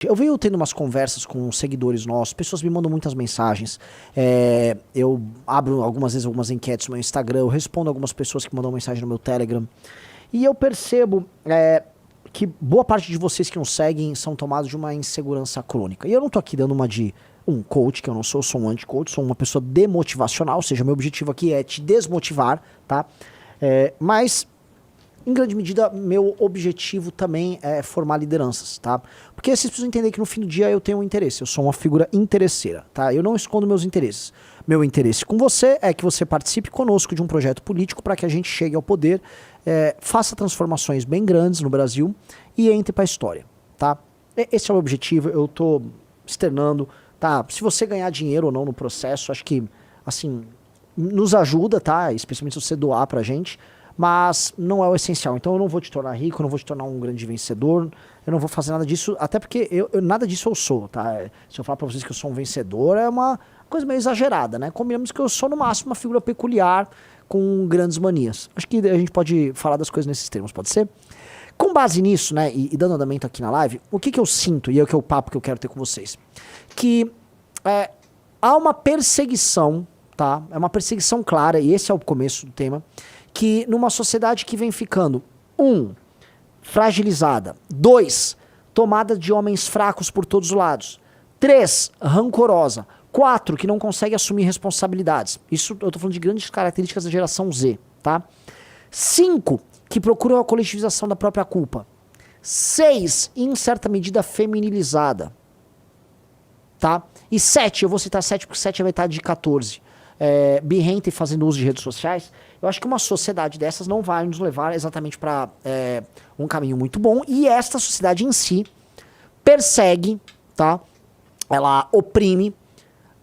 Eu venho tendo umas conversas com seguidores nossos, pessoas me mandam muitas mensagens, eu abro algumas vezes algumas enquetes no meu Instagram, eu respondo algumas pessoas que mandam mensagem no meu Telegram, e eu percebo que boa parte de vocês que nos seguem são tomados de uma insegurança crônica. E eu não tô aqui dando uma de um coach, que eu não sou, eu sou um anti-coach, sou uma pessoa demotivacional, ou seja, meu objetivo aqui é te desmotivar, tá? Mas... em grande medida, meu objetivo também é formar lideranças, tá? Porque vocês precisam entender que no fim do dia eu tenho um interesse, eu sou uma figura interesseira, tá? Eu não escondo meus interesses. Meu interesse com você é que você participe conosco de um projeto político para que a gente chegue ao poder, faça transformações bem grandes no Brasil e entre para a história, tá? Esse é o objetivo, eu tô externando, tá? Se você ganhar dinheiro ou não no processo, acho que, assim, nos ajuda, tá? Especialmente se você doar pra gente, mas não é o essencial. Então eu não vou te tornar rico, eu não vou te tornar um grande vencedor, eu não vou fazer nada disso, até porque nada disso eu sou, tá? Se eu falar pra vocês que eu sou um vencedor, é uma coisa meio exagerada, né? Combinamos que eu sou no máximo uma figura peculiar com grandes manias. Acho que a gente pode falar das coisas nesses termos, pode ser? Com base nisso, né, e dando andamento aqui na live, o que eu sinto, e é o papo que eu quero ter com vocês, que há uma perseguição, tá? É uma perseguição clara, e esse é o começo do tema, que numa sociedade que vem ficando, fragilizada, 2, tomada de homens fracos por todos os lados, 3, rancorosa, 4, que não consegue assumir responsabilidades. Isso eu tô falando de grandes características da geração Z, tá? 5, que procura a coletivização da própria culpa. 6, em certa medida feminilizada, tá? E 7, eu vou citar 7 porque 7 é metade de 14. Birrenta e fazendo uso de redes sociais, eu acho que uma sociedade dessas não vai nos levar exatamente para um caminho muito bom, e esta sociedade em si persegue, tá? Ela oprime,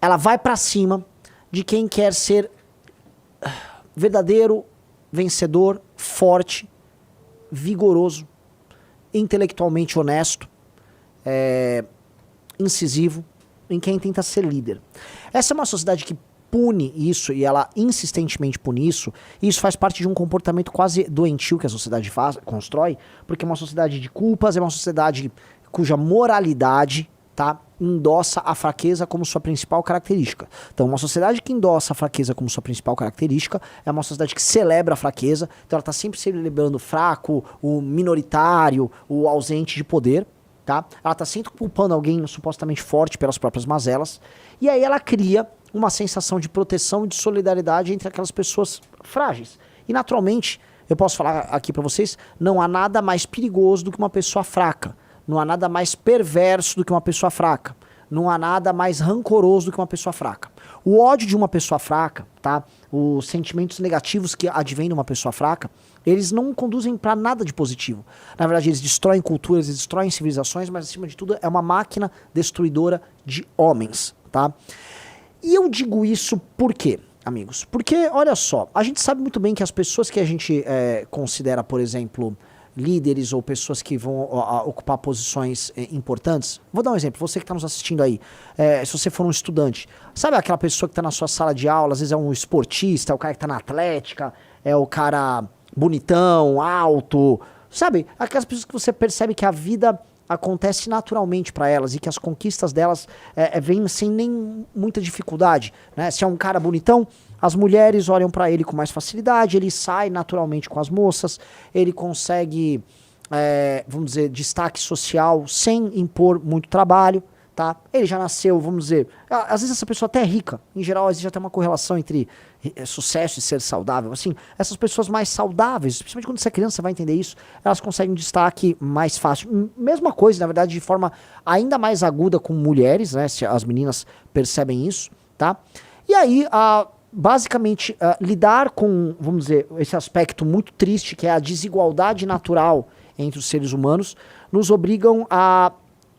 ela vai para cima de quem quer ser verdadeiro, vencedor, forte, vigoroso, intelectualmente honesto, incisivo, em quem tenta ser líder. Essa é uma sociedade que pune isso, e ela insistentemente pune isso, e isso faz parte de um comportamento quase doentio que a sociedade constrói, porque é uma sociedade de culpas, é uma sociedade cuja moralidade, tá, endossa a fraqueza como sua principal característica. Então, uma sociedade que endossa a fraqueza como sua principal característica é uma sociedade que celebra a fraqueza, então ela está sempre celebrando o fraco, o minoritário, o ausente de poder, tá? Ela está sempre culpando alguém supostamente forte pelas próprias mazelas, e aí ela cria uma sensação de proteção e de solidariedade entre aquelas pessoas frágeis. E naturalmente, eu posso falar aqui pra vocês, não há nada mais perigoso do que uma pessoa fraca. Não há nada mais perverso do que uma pessoa fraca. Não há nada mais rancoroso do que uma pessoa fraca. O ódio de uma pessoa fraca, tá? Os sentimentos negativos que advêm de uma pessoa fraca, eles não conduzem pra nada de positivo. Na verdade, eles destroem culturas, eles destroem civilizações, mas acima de tudo é uma máquina destruidora de homens, tá? E eu digo isso por quê, amigos? Porque, olha só, a gente sabe muito bem que as pessoas que a gente considera, por exemplo, líderes ou pessoas que vão ocupar posições importantes. Vou dar um exemplo, você que está nos assistindo aí, se você for um estudante, sabe aquela pessoa que está na sua sala de aula, às vezes é um esportista, é o cara que está na atlética, é o cara bonitão, alto, sabe? Aquelas pessoas que você percebe que a vida acontece naturalmente para elas e que as conquistas delas vêm sem nem muita dificuldade, né? Se é um cara bonitão, as mulheres olham para ele com mais facilidade, ele sai naturalmente com as moças, ele consegue, vamos dizer, destaque social sem impor muito trabalho, tá? Ele já nasceu, vamos dizer, às vezes essa pessoa até é rica, em geral às vezes já tem uma correlação entre sucesso e ser saudável, assim, essas pessoas mais saudáveis, principalmente quando você é criança, você vai entender isso, elas conseguem um destaque mais fácil. Mesma coisa, na verdade, de forma ainda mais aguda com mulheres, né, se as meninas percebem isso, tá? E aí, basicamente, lidar com, vamos dizer, esse aspecto muito triste, que é a desigualdade natural entre os seres humanos, nos obrigam a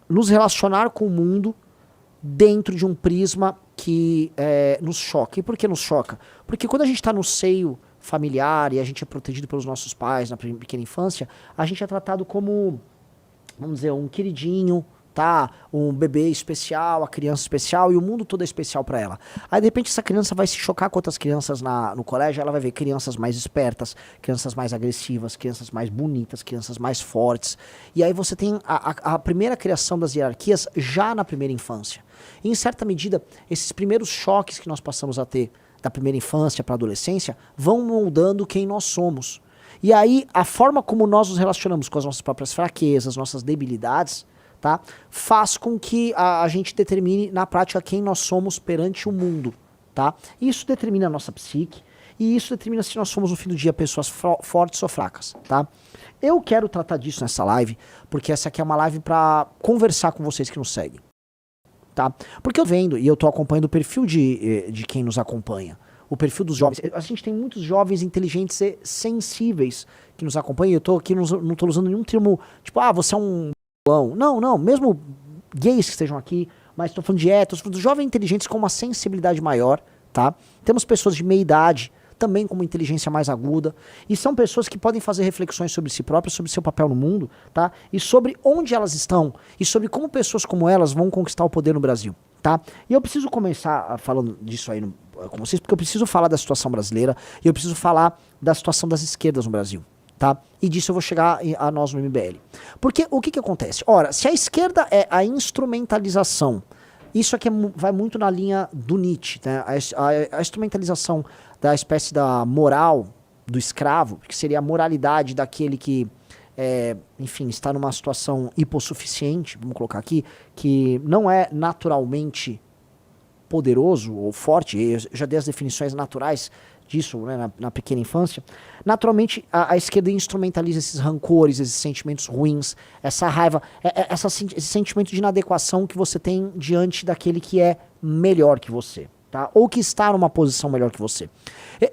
nos relacionar com o mundo dentro de um prisma que nos choca. E por que nos choca? Porque quando a gente está no seio familiar e a gente é protegido pelos nossos pais na pequena infância, a gente é tratado como, vamos dizer, um queridinho, tá? Um bebê especial, a criança especial, e o mundo todo é especial para ela. Aí, de repente, essa criança vai se chocar com outras crianças no colégio, ela vai ver crianças mais espertas, crianças mais agressivas, crianças mais bonitas, crianças mais fortes. E aí você tem a primeira criação das hierarquias já na primeira infância. E, em certa medida, esses primeiros choques que nós passamos a ter da primeira infância para a adolescência vão moldando quem nós somos. E aí, a forma como nós nos relacionamos com as nossas próprias fraquezas, nossas debilidades, tá, faz com que a gente determine na prática quem nós somos perante o mundo, tá? Isso determina a nossa psique e isso determina se nós somos no fim do dia pessoas fortes ou fracas, tá? Eu quero tratar disso nessa live, porque essa aqui é uma live para conversar com vocês que nos seguem, tá? Porque eu vendo e eu tô acompanhando o perfil de quem nos acompanha, o perfil dos jovens. A gente tem muitos jovens inteligentes e sensíveis que nos acompanham. Eu tô aqui, não tô usando nenhum termo, tipo, você é um não, mesmo gays que estejam aqui, mas estou falando de héteros, estou falando de jovens inteligentes com uma sensibilidade maior, tá? Temos pessoas de meia idade, também com uma inteligência mais aguda, e são pessoas que podem fazer reflexões sobre si próprias, sobre seu papel no mundo, tá? E sobre onde elas estão, e sobre como pessoas como elas vão conquistar o poder no Brasil, tá? E eu preciso começar falando disso aí com vocês, porque eu preciso falar da situação brasileira, e eu preciso falar da situação das esquerdas no Brasil. Tá? E disso eu vou chegar a nós no MBL. Porque o que acontece? Ora, se a esquerda é a instrumentalização, isso aqui vai muito na linha do Nietzsche, né? A instrumentalização da espécie da moral do escravo, que seria a moralidade daquele que, enfim, está numa situação hipossuficiente, vamos colocar aqui, que não é naturalmente poderoso ou forte. Eu já dei as definições naturais disso, né, na pequena infância. Naturalmente, a esquerda instrumentaliza esses rancores, esses sentimentos ruins, essa raiva, esse sentimento de inadequação que você tem diante daquele que é melhor que você, tá? Ou que está numa posição melhor que você.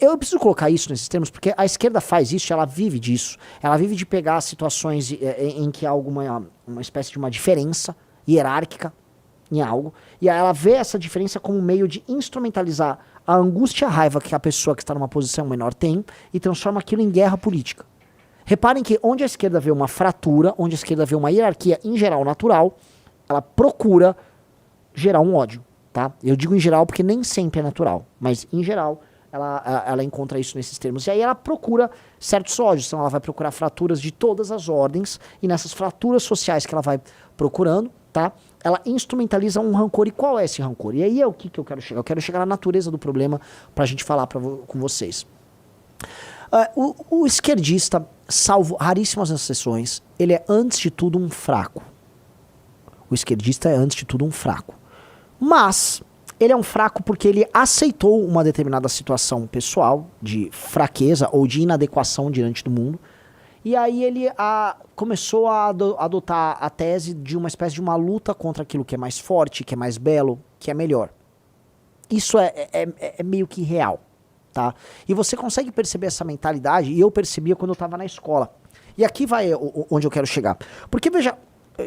Eu preciso colocar isso nesses termos, porque a esquerda faz isso, ela vive disso. Ela vive de pegar situações em que há uma espécie de uma diferença hierárquica em algo, e aí ela vê essa diferença como um meio de instrumentalizar a angústia e a raiva que a pessoa que está numa posição menor tem e transforma aquilo em guerra política. Reparem que onde a esquerda vê uma fratura, onde a esquerda vê uma hierarquia em geral natural, ela procura gerar um ódio, tá? Eu digo em geral porque nem sempre é natural, mas em geral ela encontra isso nesses termos. E aí ela procura certos ódios, então ela vai procurar fraturas de todas as ordens, e nessas fraturas sociais que ela vai procurando, tá? Ela instrumentaliza um rancor. E qual é esse rancor? E aí é o que eu quero chegar. Eu quero chegar na natureza do problema pra gente falar com vocês. O esquerdista, salvo raríssimas exceções, ele é antes de tudo um fraco. O esquerdista é antes de tudo um fraco. Mas ele é um fraco porque ele aceitou uma determinada situação pessoal de fraqueza ou de inadequação diante do mundo. E aí ele começou a adotar a tese de uma espécie de uma luta contra aquilo que é mais forte, que é mais belo, que é melhor. Isso é meio que real, tá? E você consegue perceber essa mentalidade, e eu percebia quando eu estava na escola. E aqui vai onde eu quero chegar. Porque, veja,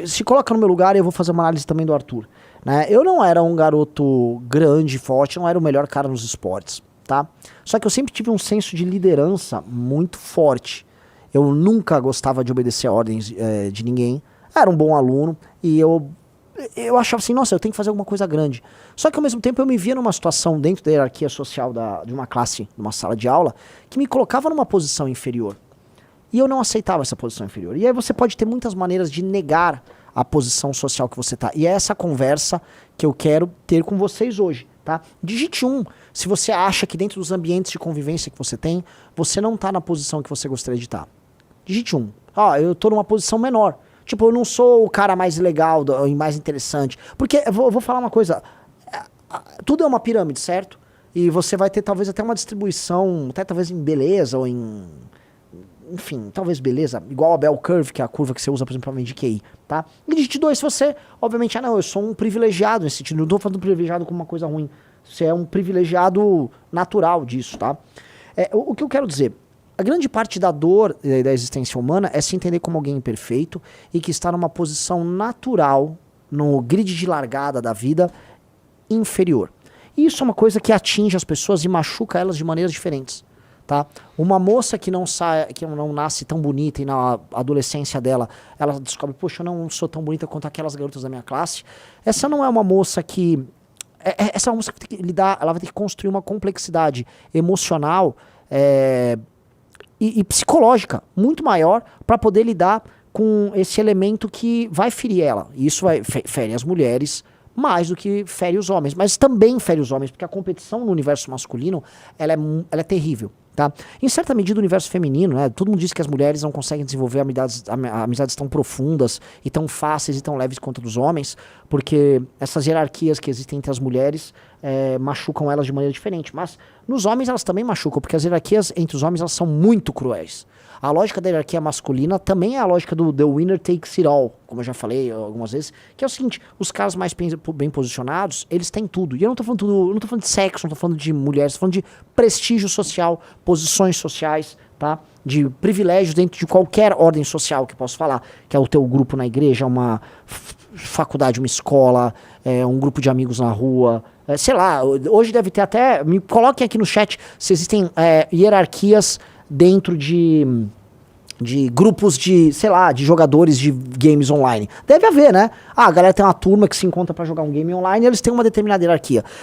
se coloca no meu lugar, e eu vou fazer uma análise também do Arthur, né? Eu não era um garoto grande, forte, não era o melhor cara nos esportes, tá? Só que eu sempre tive um senso de liderança muito forte. Eu nunca gostava de obedecer a ordens de ninguém. Era um bom aluno e eu achava assim, nossa, eu tenho que fazer alguma coisa grande. Só que ao mesmo tempo eu me via numa situação dentro da hierarquia social de uma classe, de uma sala de aula, que me colocava numa posição inferior. E eu não aceitava essa posição inferior. E aí você pode ter muitas maneiras de negar a posição social que você está. E é essa conversa que eu quero ter com vocês hoje, tá? Digite 1. Se você acha que dentro dos ambientes de convivência que você tem, você não está na posição que você gostaria de estar. Digite 1. Eu tô numa posição menor. Tipo, eu não sou o cara mais legal e mais interessante. Porque, eu vou falar uma coisa. Tudo é uma pirâmide, certo? E você vai ter talvez até uma distribuição, até talvez em beleza ou em... Enfim, talvez beleza, igual a bell curve, que é a curva que você usa, por exemplo, para medir QI, tá? E digite 2, se você, obviamente, não, eu sou um privilegiado nesse sentido. Não tô falando privilegiado como uma coisa ruim. Você é um privilegiado natural disso, tá? O que eu quero dizer... A grande parte da dor da existência humana é se entender como alguém imperfeito e que está numa posição natural, no grid de largada da vida, inferior. E isso é uma coisa que atinge as pessoas e machuca elas de maneiras diferentes. tá? Uma moça que não nasce tão bonita e na adolescência dela, ela descobre, poxa, eu não sou tão bonita quanto aquelas garotas da minha classe. Essa não é uma moça que... Essa é uma moça que tem que lidar, ela vai ter que construir uma complexidade emocional e psicológica muito maior para poder lidar com esse elemento que vai ferir ela. E isso fere as mulheres mais do que fere os homens, mas também fere os homens, porque a competição no universo masculino, ela é terrível, tá? Em certa medida, o universo feminino, né? Todo mundo diz que as mulheres não conseguem desenvolver amizades tão profundas e tão fáceis e tão leves quanto a dos homens, porque essas hierarquias que existem entre as mulheres machucam elas de maneira diferente. Mas nos homens elas também machucam, porque as hierarquias entre os homens elas são muito cruéis. A lógica da hierarquia masculina também é a lógica do the winner takes it all, como eu já falei algumas vezes, que é o seguinte, os caras mais bem posicionados, eles têm tudo. E eu não tô falando de sexo, não tô falando de mulheres, tô falando de prestígio social, posições sociais, tá? De privilégios dentro de qualquer ordem social que eu posso falar, que é o teu grupo na igreja, uma faculdade, uma escola, um grupo de amigos na rua, sei lá, hoje deve ter até, me coloquem aqui no chat se existem hierarquias dentro de grupos de, sei lá, de jogadores de games online. Deve haver, né? A galera tem uma turma que se encontra pra jogar um game online e eles têm uma determinada hierarquia.